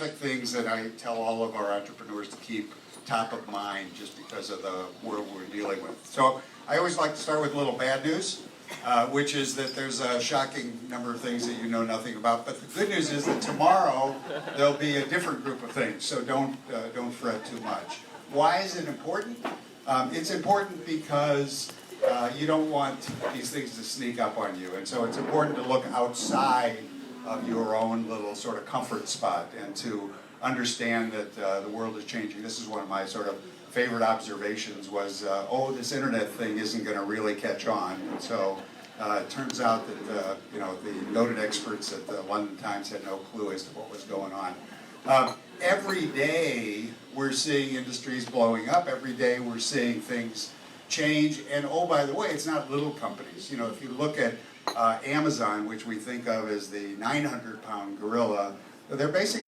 specific things that I tell all of our entrepreneurs to keep top of mind just because of the world we're dealing with. So I always like to start with a little bad news, which is that there's a shocking number of things that you know nothing about. But the good news is that tomorrow there'll be a different group of things, so don't fret too much. Why is it important? It's important because you don't want these things to sneak up on you, and so it's important to look outside of your own little sort of comfort spot and to understand that the world is changing. This is one of my sort of favorite observations was, oh, this internet thing isn't going to really catch on. And so it turns out that you know, the noted experts at the London Times had no clue as to what was going on. Every day we're seeing industries blowing up. Every day we're seeing things change. And oh, by the way, it's not little companies. You know, if you look at Amazon, which we think of as the 900-pound gorilla, they're basically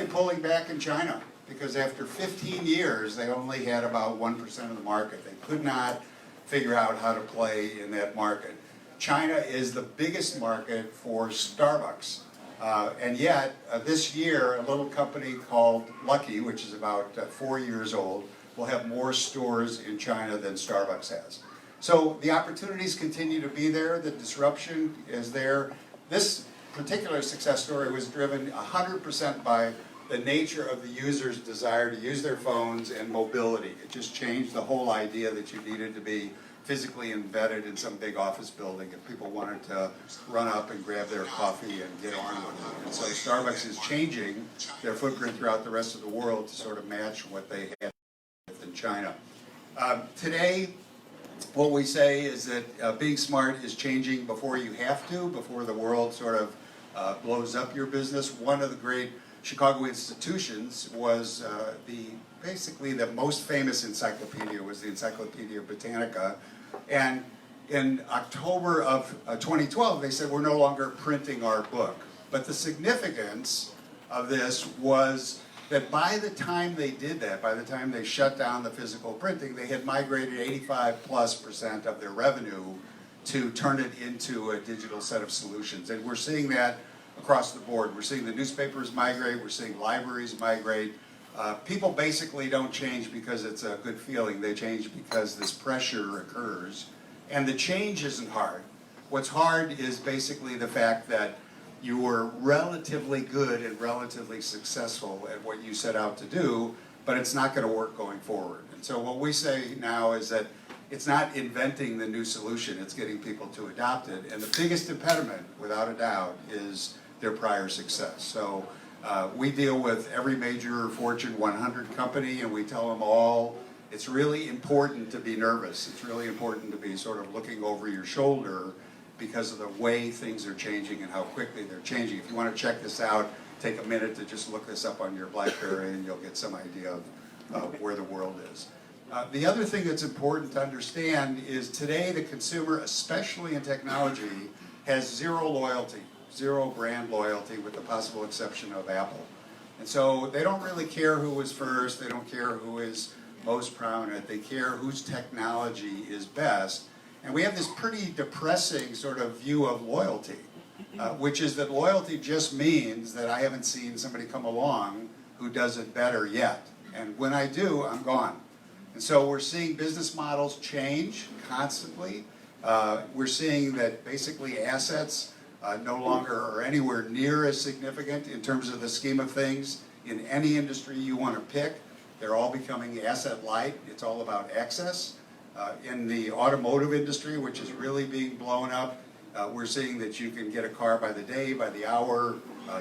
pulling back in China because after 15 years they only had about 1% of the market. They could not figure out how to play in that market. China is the biggest market for Starbucks. And yet, this year, a little company called Lucky, which is about 4 years old, will have more stores in China than Starbucks has. So the opportunities continue to be there, the disruption is there. This particular success story was driven 100% by the nature of the user's desire to use their phones and mobility. It just changed the whole idea that you needed to be physically embedded in some big office building if people wanted to run up and grab their coffee and get on with it. And so Starbucks is changing their footprint throughout the rest of the world to sort of match what they had in China. Today, what we say is that being smart is changing before you have to, before the world sort of blows up your business. One of the great Chicago institutions was basically the most famous encyclopedia was the Encyclopedia Britannica. And in October of 2012, they said, we're no longer printing our book. But the significance of this was that by the time they did that, by the time they shut down the physical printing, they had migrated 85+% of their revenue to turn it into a digital set of solutions. And we're seeing that across the board. We're seeing the newspapers migrate, we're seeing libraries migrate. People basically don't change because it's a good feeling, they change because this pressure occurs. And the change isn't hard. What's hard is basically the fact that you were relatively good and relatively successful at what you set out to do, but it's not going to work going forward. And so what we say now is that it's not inventing the new solution, it's getting people to adopt it. And the biggest impediment, without a doubt, is their prior success. So we deal with every major Fortune 100 company and we tell them all, it's really important to be nervous. It's really important to be sort of looking over your shoulder because of the way things are changing and how quickly they're changing. If you want to check this out, take a minute to just look this up on your BlackBerry and you'll get some idea of where the world is. The other thing that's important to understand is today the consumer, especially in technology, has zero loyalty, zero brand loyalty with the possible exception of Apple. And so they don't really care who was first, they don't care who is most prominent, they care whose technology is best. And we have this pretty depressing sort of view of loyalty, which is that loyalty just means that I haven't seen somebody come along who does it better yet. And when I do, I'm gone. And so we're seeing business models change constantly. We're seeing that basically assets no longer are anywhere near as significant in terms of the scheme of things. In any industry you want to pick, they're all becoming asset light. It's all about access. In the automotive industry, which is really being blown up, we're seeing that you can get a car by the day, by the hour.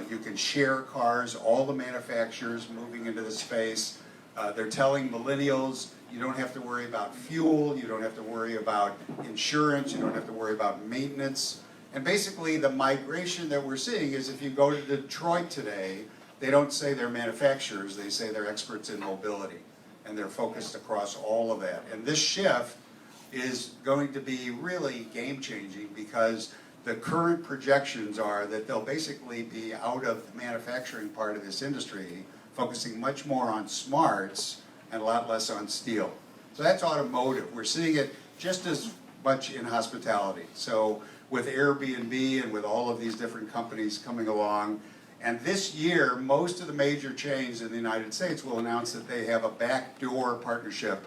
You can share cars, all the manufacturers moving into the space. They're telling millennials, you don't have to worry about fuel, you don't have to worry about insurance, you don't have to worry about maintenance. And basically the migration that we're seeing is if you go to Detroit today, they don't say they're manufacturers, they say they're experts in mobility. And they're focused across all of that. And this shift is going to be really game-changing because the current projections are that they'll basically be out of the manufacturing part of this industry, focusing much more on smarts and a lot less on steel. So that's automotive. We're seeing it just as much in hospitality. So with Airbnb and with all of these different companies coming along, And this year, most of the major chains in the United States will announce that they have a backdoor partnership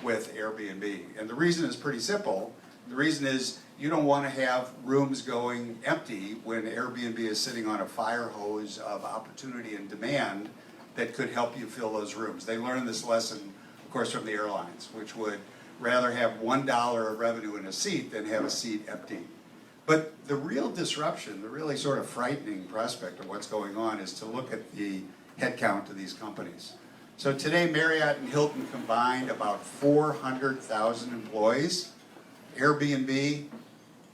with Airbnb. And the reason is pretty simple. The reason is you don't want to have rooms going empty when Airbnb is sitting on a fire hose of opportunity and demand that could help you fill those rooms. They learned this lesson, of course, from the airlines, which would rather have $1 of revenue in a seat than have a seat empty. But the real disruption, the really sort of frightening prospect of what's going on is to look at the headcount of these companies. So today, Marriott and Hilton combined about 400,000 employees. Airbnb,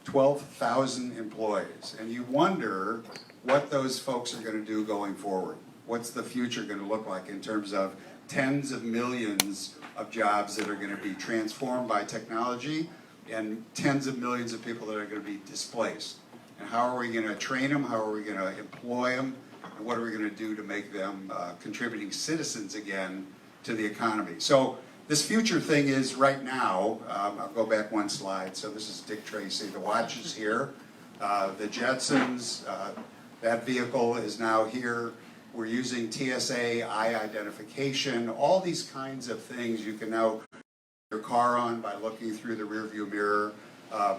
12,000 employees. And you wonder what those folks are going to do going forward. What's the future going to look like in terms of tens of millions of jobs that are going to be transformed by technology and tens of millions of people that are going to be displaced? And how are we going to train them? How are we going to employ them? And what are we going to do to make them contributing citizens again to the economy? So this future thing is right now, I'll go back one slide. So this is Dick Tracy. The watch is here. The Jetsons, that vehicle is now here. We're using TSA, eye identification, all these kinds of things you can now put your car on by looking through the rearview mirror.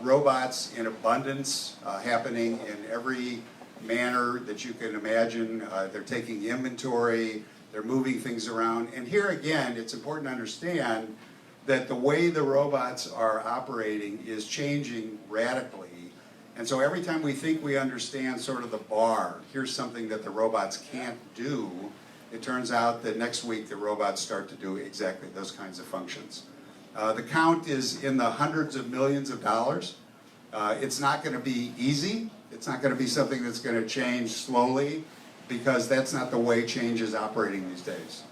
Robots in abundance happening in every manner that you can imagine. They're taking inventory, they're moving things around. And here again, it's important to understand that the way the robots are operating is changing radically. And so every time we think we understand sort of the bar, here's something that the robots can't do, it turns out that next week the robots start to do exactly those kinds of functions. The count is in the hundreds of millions of dollars. It's not going to be easy. It's not going to be something that's going to change slowly, because that's not the way change is operating these days.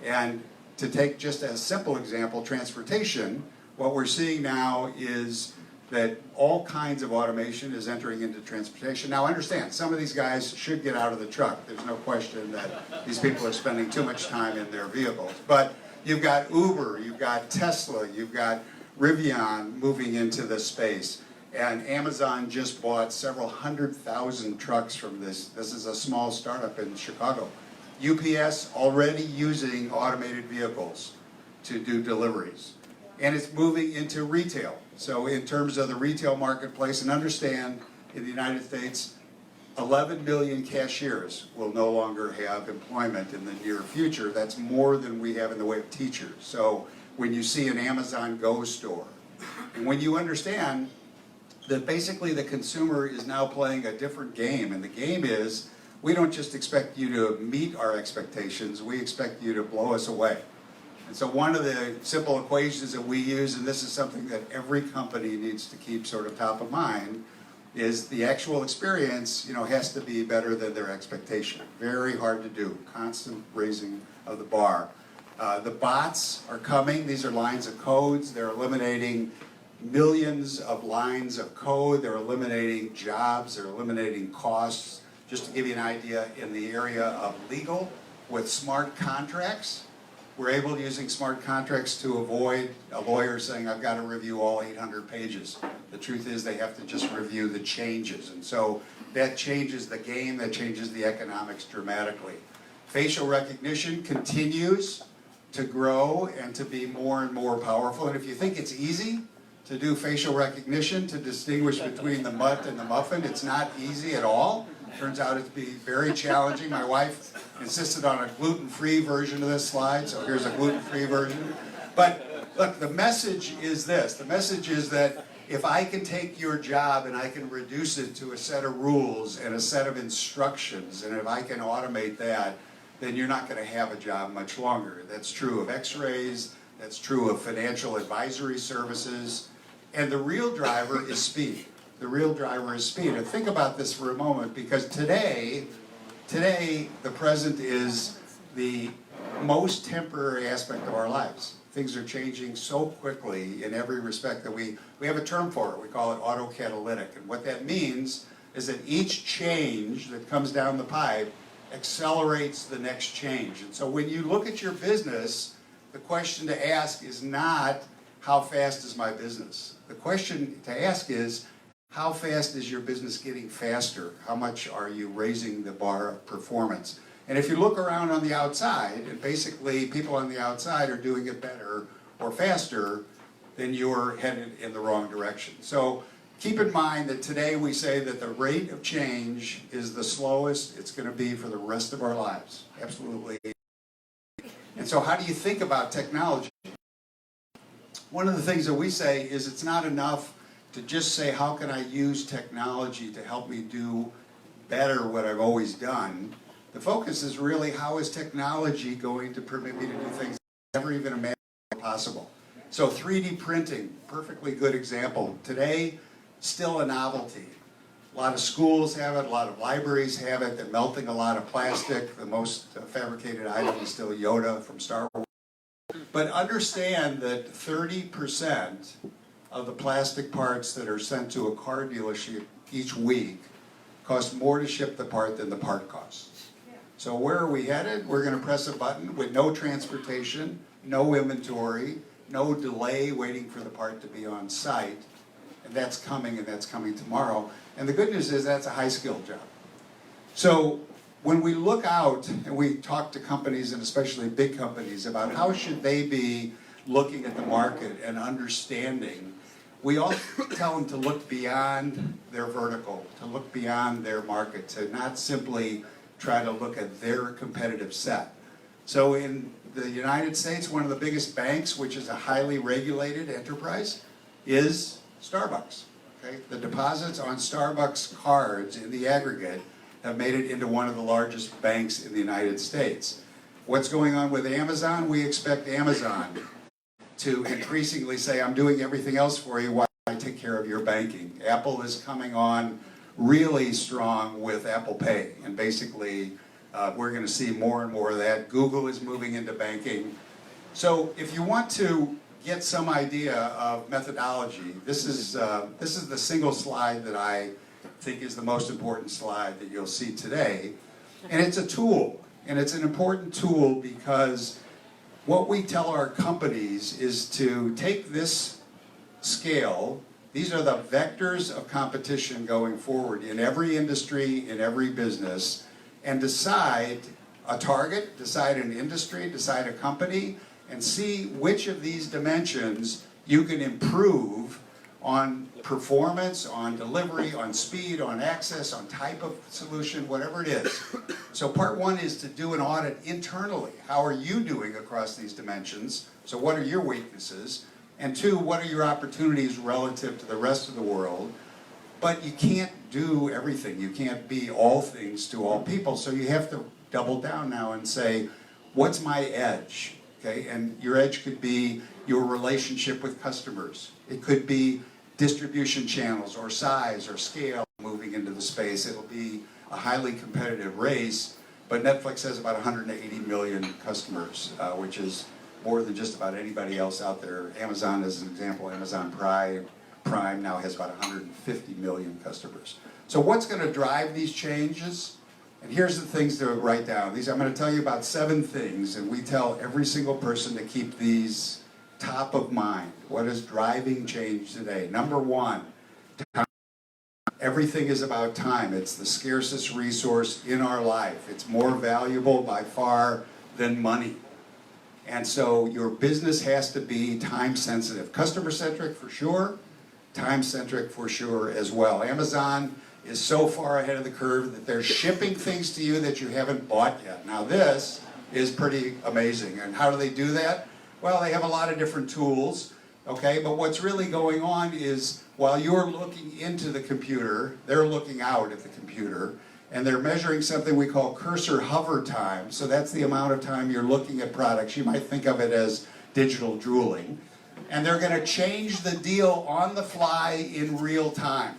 And to take just a simple example, transportation, what we're seeing now is that all kinds of automation is entering into transportation. Now understand, some of these guys should get out of the truck. There's no question that these people are spending too much time in their vehicles. But you've got Uber, you've got Tesla, you've got Rivian moving into the space. And Amazon just bought several 100,000 trucks from this. This is a small startup in Chicago. UPS already using automated vehicles to do deliveries. And it's moving into retail. So in terms of the retail marketplace, and understand in the United States, 11 million cashiers will no longer have employment in the near future. That's more than we have in the way of teachers. So when you see an Amazon Go store, and when you understand that basically the consumer is now playing a different game, and the game is, we don't just expect you to meet our expectations, we expect you to blow us away. And so one of the simple equations that we use, and this is something that every company needs to keep sort of top of mind, is the actual experience, has to be better than their expectation. Very hard to do, constant raising of the bar. The bots are coming. These are lines of codes. They're eliminating millions of lines of code. They're eliminating jobs. They're eliminating costs. Just to give you an idea, in the area of legal, with smart contracts, we're able, using smart contracts, to avoid a lawyer saying, I've got to review all 800 pages. The truth is they have to just review the changes. And so that changes the game, that changes the economics dramatically. Facial recognition continues to grow and to be more and more powerful. And if you think it's easy to do facial recognition, to distinguish between the mutt and the muffin, it's not easy at all. Turns out it to be very challenging. My wife insisted on a gluten-free version of this slide, so here's a gluten-free version. But look, the message is this. The message is that if I can take your job and I can reduce it to a set of rules and a set of instructions, and if I can automate that, then you're not going to have a job much longer. That's true of x-rays, that's true of financial advisory services, and the real driver is speed. The real driver is speed. And think about this for a moment, because today, the present is the most temporary aspect of our lives. Things are changing so quickly in every respect that we have a term for it. We call it autocatalytic. And what that means is that each change that comes down the pipe accelerates the next change. And so when you look at your business, the question to ask is not, how fast is my business? The question to ask is, how fast is your business getting faster? How much are you raising the bar of performance? And if you look around on the outside, and basically people on the outside are doing it better or faster, then you're headed in the wrong direction. So keep in mind that today we say that the rate of change is the slowest it's going to be for the rest of our lives. Absolutely. And so how do you think about technology? One of the things that we say is it's not enough to just say, how can I use technology to help me do better what I've always done? The focus is really, how is technology going to permit me to do things I never even imagined possible? So 3D printing, perfectly good example. Today, still a novelty. A lot of schools have it, a lot of libraries have it. They're melting a lot of plastic. The most fabricated item is still Yoda from Star Wars. But understand that 30% of the plastic parts that are sent to a car dealership each week cost more to ship the part than the part costs. So where are we headed? We're going to press a button with no transportation, no inventory, no delay waiting for the part to be on site. And that's coming tomorrow. And the good news is that's a high-skilled job. So when we look out and we talk to companies, and especially big companies, about how should they be looking at the market and understanding, we all tell them to look beyond their vertical, to look beyond their market, to not simply try to look at their competitive set. So in the United States, one of the biggest banks, which is a highly regulated enterprise, is Starbucks. Okay? The deposits on Starbucks cards in the aggregate have made it into one of the largest banks in the United States. What's going on with Amazon? We expect Amazon to increasingly say, I'm doing everything else for you while I take care of your banking. Apple is coming on really strong with Apple Pay, and basically we're going to see more and more of that. Google is moving into banking. So if you want to get some idea of methodology, this is the single slide that I think is the most important slide that you'll see today. And it's a tool, and it's an important tool because what we tell our companies is to take this scale. These are the vectors of competition going forward in every industry, in every business, and decide a target, decide an industry, decide a company, and see which of these dimensions you can improve on performance, on delivery, on speed, on access, on type of solution, whatever it is. So part one is to do an audit internally. How are you doing across these dimensions? So what are your weaknesses? And two, what are your opportunities relative to the rest of the world? But you can't do everything. You can't be all things to all people. So you have to double down now and say, what's my edge? Okay? And your edge could be your relationship with customers. It could be distribution channels or size or scale moving into the space. It'll be a highly competitive race, but Netflix has about 180 million customers, which is more than just about anybody else out there. Amazon, as an example, Amazon Prime now has about 150 million customers. So what's going to drive these changes? And here's the things to write down. I'm going to tell you about 7 things, and we tell every single person to keep these top of mind. What is driving change today? Number 1, time. Everything is about time. It's the scarcest resource in our life. It's more valuable by far than money. And so your business has to be time sensitive. Customer centric for sure, time centric for sure as well. Amazon is so far ahead of the curve that they're shipping things to you that you haven't bought yet. Now this is pretty amazing. And how do they do that? Well, they have a lot of different tools, okay? But what's really going on is while you're looking into the computer, they're looking out at the computer, and they're measuring something we call cursor hover time. So that's the amount of time you're looking at products. You might think of it as digital drooling. And they're going to change the deal on the fly in real time.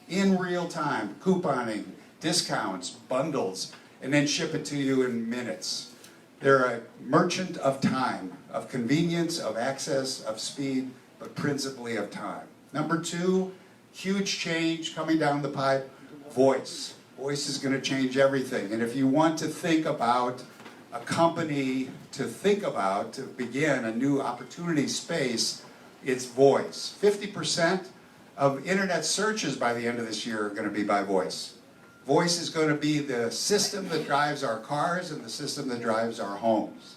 In real time, couponing, discounts, bundles, and then ship it to you in minutes. They're a merchant of time, of convenience, of access, of speed, but principally of time. Number 2, huge change coming down the pipe, voice. Voice is going to change everything. And if you want to think about a company to begin a new opportunity space, it's voice. 50% of internet searches by the end of this year are going to be by voice. Voice is going to be the system that drives our cars and the system that drives our homes.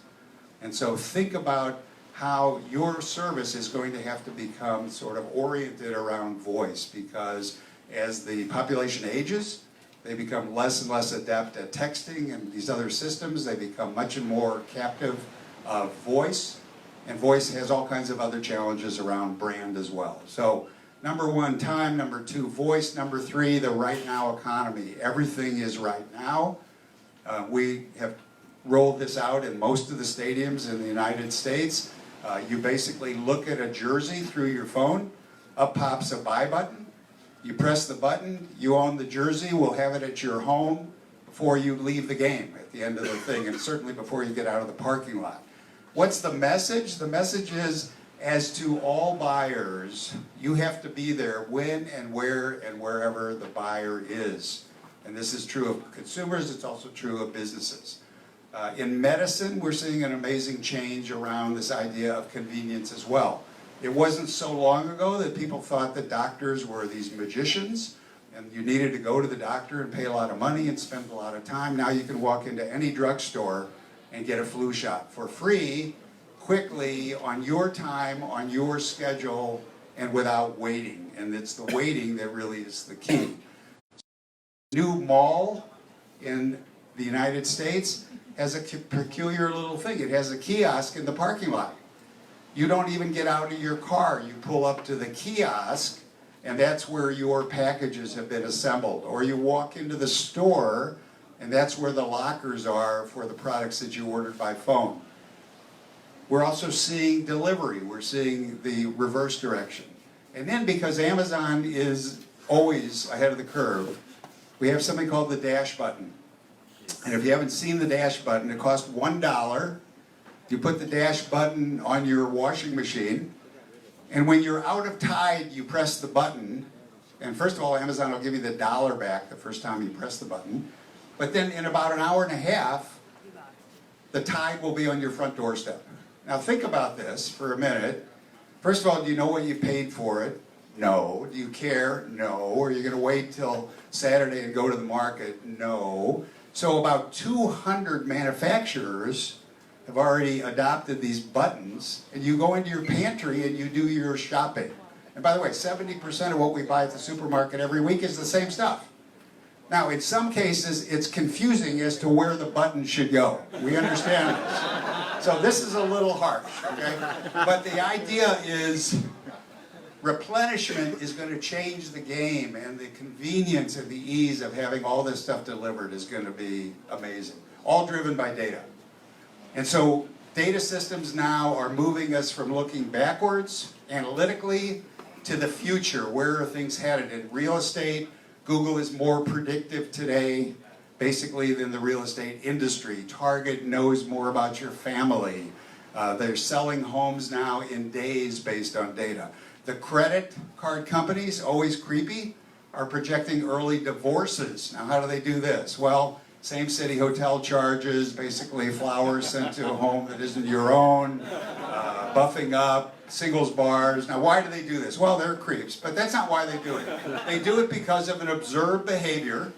And so think about how your service is going to have to become sort of oriented around voice, because as the population ages, they become less and less adept at texting and these other systems. They become much more captive of voice, and voice has all kinds of other challenges around brand as well. So number one, time. Number two, voice. Number three, the right now economy. Everything is right now. We have rolled this out in most of the stadiums in the United States. You basically look at a jersey through your phone. Up pops a buy button. You press the button, you own the jersey, we'll have it at your home before you leave the game at the end of the thing, and certainly before you get out of the parking lot. What's the message? The message is, as to all buyers, you have to be there when and where and wherever the buyer is. And this is true of consumers, it's also true of businesses. In medicine, we're seeing an amazing change around this idea of convenience as well. It wasn't so long ago that people thought that doctors were these magicians and you needed to go to the doctor and pay a lot of money and spend a lot of time. Now you can walk into any drugstore and get a flu shot for free, quickly, on your time, on your schedule, and without waiting. And it's the waiting that really is the key. New mall in the United States has a peculiar little thing. It has a kiosk in the parking lot. You don't even get out of your car. You pull up to the kiosk, and that's where your packages have been assembled. Or you walk into the store, and that's where the lockers are for the products that you ordered by phone. We're also seeing delivery. We're seeing the reverse direction. And then, because Amazon is always ahead of the curve, we have something called the dash button. And if you haven't seen the dash button, it costs $1. You put the dash button on your washing machine, and when you're out of Tide, you press the button, and first of all, Amazon will give you the $1 back the first time you press the button, but then in about an hour and a half, the Tide will be on your front doorstep. Now think about this for a minute. First of all, do you know what you paid for it? No. Do you care? No. Are you going to wait till Saturday and go to the market? No. So about 200 manufacturers have already adopted these buttons, and you go into your pantry and you do your shopping. And by the way, 70% of what we buy at the supermarket every week is the same stuff. Now, in some cases, it's confusing as to where the button should go. We understand this. So this is a little harsh, okay? But the idea is replenishment is going to change the game, and the convenience and the ease of having all this stuff delivered is going to be amazing. All driven by data. And so data systems now are moving us from looking backwards analytically to the future. Where are things headed? In real estate, Google is more predictive today, basically, than the real estate industry. Target knows more about your family. They're selling homes now in days based on data. The credit card companies, always creepy, are projecting early divorces. Now, how do they do this? Well, same city hotel charges, basically flowers sent to a home that isn't your own, buffing up, singles bars. Now, why do they do this? Well, they're creeps, but that's not why they do it. They do it because of an observed behavior,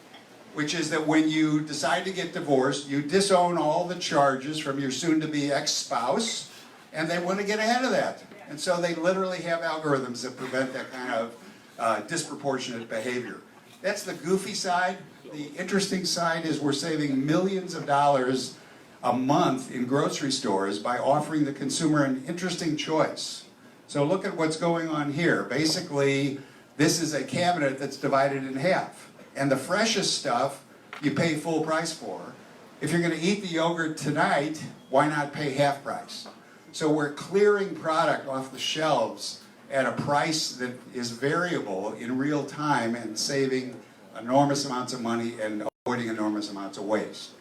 which is that when you decide to get divorced, you disown all the charges from your soon-to-be ex-spouse, and they want to get ahead of that. And so they literally have algorithms that prevent that kind of disproportionate behavior. That's the goofy side. The interesting side is we're saving millions of dollars a month in grocery stores by offering the consumer an interesting choice. So look at what's going on here. Basically, this is a cabinet that's divided in half. And the freshest stuff, you pay full price for. If you're going to eat the yogurt tonight, why not pay half price? So we're clearing product off the shelves at a price that is variable in real time and saving enormous amounts of money and avoiding enormous amounts of waste.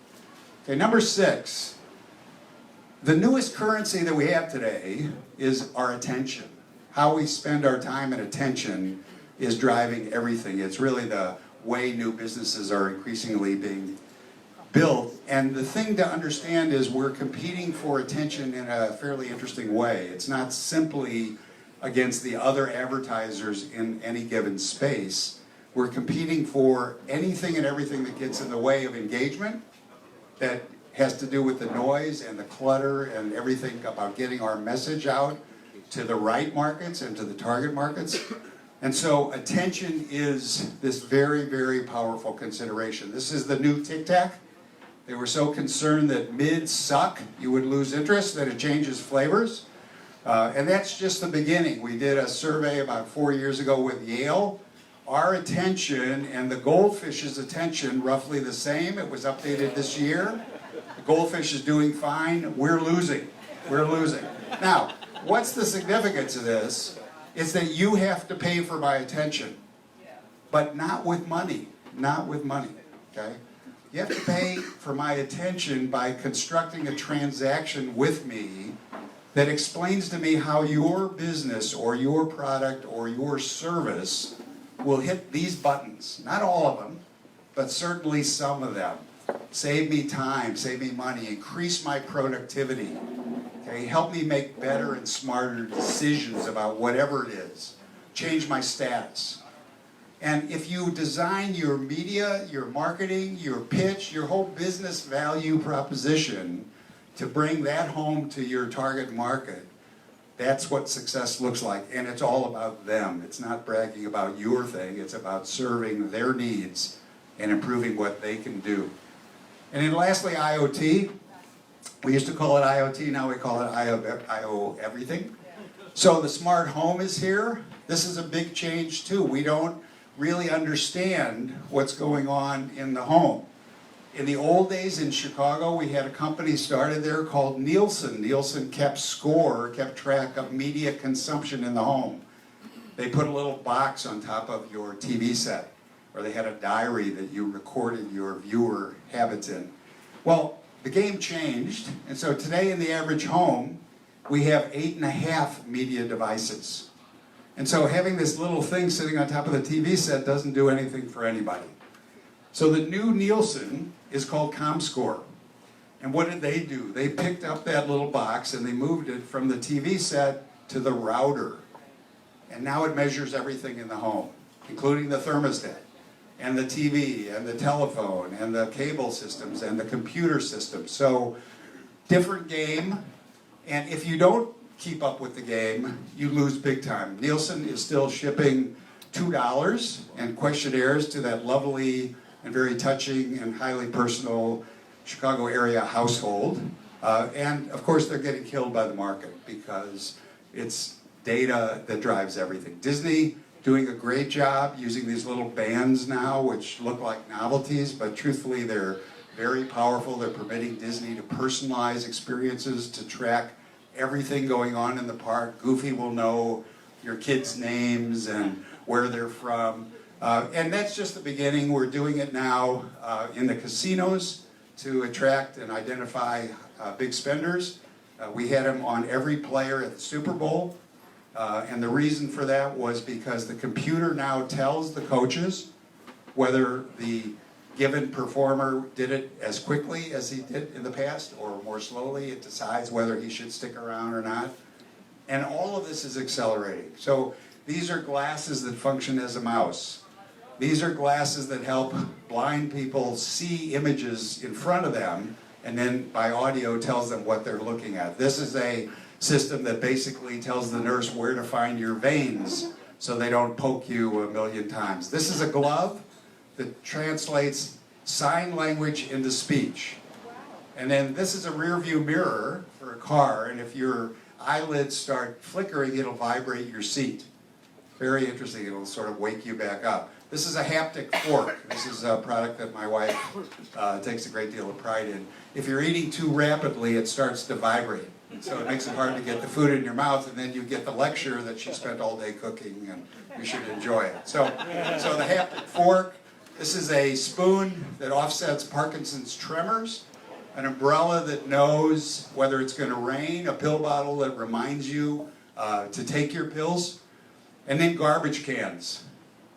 Okay, number 6. The newest currency that we have today is our attention. How we spend our time and attention is driving everything. It's really the way new businesses are increasingly being built. And the thing to understand is we're competing for attention in a fairly interesting way. It's not simply against the other advertisers in any given space. We're competing for anything and everything that gets in the way of engagement, that has to do with the noise and the clutter and everything about getting our message out to the right markets and to the target markets. And so attention is this very, very powerful consideration. This is the new Tic Tac. They were so concerned that mids suck, you would lose interest, that it changes flavors. And that's just the beginning. We did a survey about 4 years ago with Yale. Our attention and the goldfish's attention roughly the same. It was updated this year. The goldfish is doing fine. We're losing. We're losing. Now, what's the significance of this? It's that you have to pay for my attention, but not with money. Not with money, okay? You have to pay for my attention by constructing a transaction with me that explains to me how your business or your product or your service will hit these buttons. Not all of them, but certainly some of them. Save me time, save me money, increase my productivity. Okay, help me make better and smarter decisions about whatever it is. Change my status. And if you design your media, your marketing, your pitch, your whole business value proposition to bring that home to your target market, that's what success looks like. And it's all about them. It's not bragging about your thing. It's about serving their needs and improving what they can do. And then lastly, IoT. We used to call it IoT, now we call it IO everything. So the smart home is here. This is a big change too. We don't really understand what's going on in the home. In the old days in Chicago, we had a company started there called Nielsen. Nielsen kept track of media consumption in the home. They put a little box on top of your TV set, or they had a diary that you recorded your viewer habits in. Well, the game changed, and so today in the average home, we have 8.5 media devices. And so having this little thing sitting on top of the TV set doesn't do anything for anybody. So the new Nielsen is called ComScore. And what did they do? They picked up that little box and they moved it from the TV set to the router. And now it measures everything in the home, including the thermostat, and the TV, and the telephone, and the cable systems, and the computer systems. So, different game, and if you don't keep up with the game, you lose big time. Nielsen is still shipping $2 and questionnaires to that lovely and very touching and highly personal Chicago area household. And of course they're getting killed by the market because it's data that drives everything. Disney doing a great job using these little bands now, which look like novelties, but truthfully they're very powerful. They're permitting Disney to personalize experiences, to track everything going on in the park. Goofy will know your kids' names and where they're from. And that's just the beginning. We're doing it now in the casinos to attract and identify big spenders. We had them on every player at the Super Bowl. And the reason for that was because the computer now tells the coaches whether the given performer did it as quickly as he did in the past or more slowly. It decides whether he should stick around or not. And all of this is accelerating. So these are glasses that function as a mouse. These are glasses that help blind people see images in front of them and then by audio tells them what they're looking at. This is a system that basically tells the nurse where to find your veins so they don't poke you a million times. This is a glove that translates sign language into speech. And then this is a rear view mirror for a car, and if your eyelids start flickering, it'll vibrate your seat. Very interesting, it'll sort of wake you back up. This is a haptic fork. This is a product that my wife takes a great deal of pride in. If you're eating too rapidly, it starts to vibrate. So it makes it hard to get the food in your mouth, and then you get the lecture that she spent all day cooking, and you should enjoy it. So the haptic fork, this is a spoon that offsets Parkinson's tremors, an umbrella that knows whether it's going to rain, a pill bottle that reminds you to take your pills, and then garbage cans.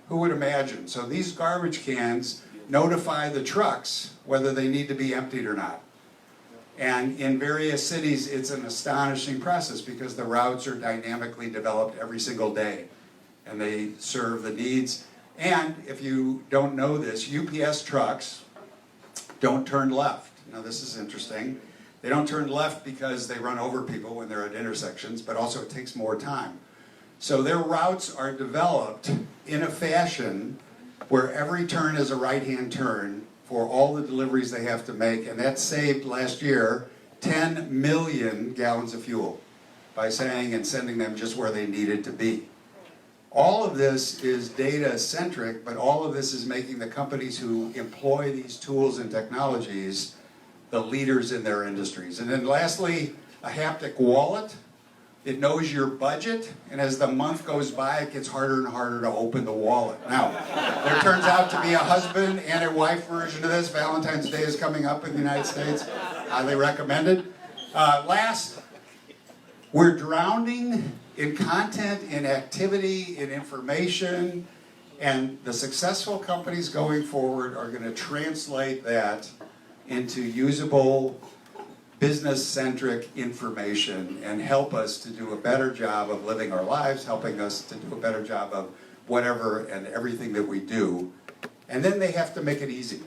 Who would imagine? So these garbage cans notify the trucks whether they need to be emptied or not. And in various cities, it's an astonishing process because the routes are dynamically developed every single day. And they serve the needs. And if you don't know this, UPS trucks don't turn left. Now this is interesting. They don't turn left because they run over people when they're at intersections, but also it takes more time. So their routes are developed in a fashion where every turn is a right-hand turn for all the deliveries they have to make, and that saved last year 10 million gallons of fuel by saying and sending them just where they needed to be. All of this is data-centric, but all of this is making the companies who employ these tools and technologies the leaders in their industries. And then lastly, a haptic wallet. It knows your budget, and as the month goes by, it gets harder and harder to open the wallet. Now, there turns out to be a husband and a wife version of this. Valentine's Day is coming up in the United States. Highly recommended. Last, we're drowning in content, in activity, in information, and the successful companies going forward are going to translate that into usable, business-centric information and help us to do a better job of living our lives, helping us to do a better job of whatever and everything that we do. And then they have to make it easy.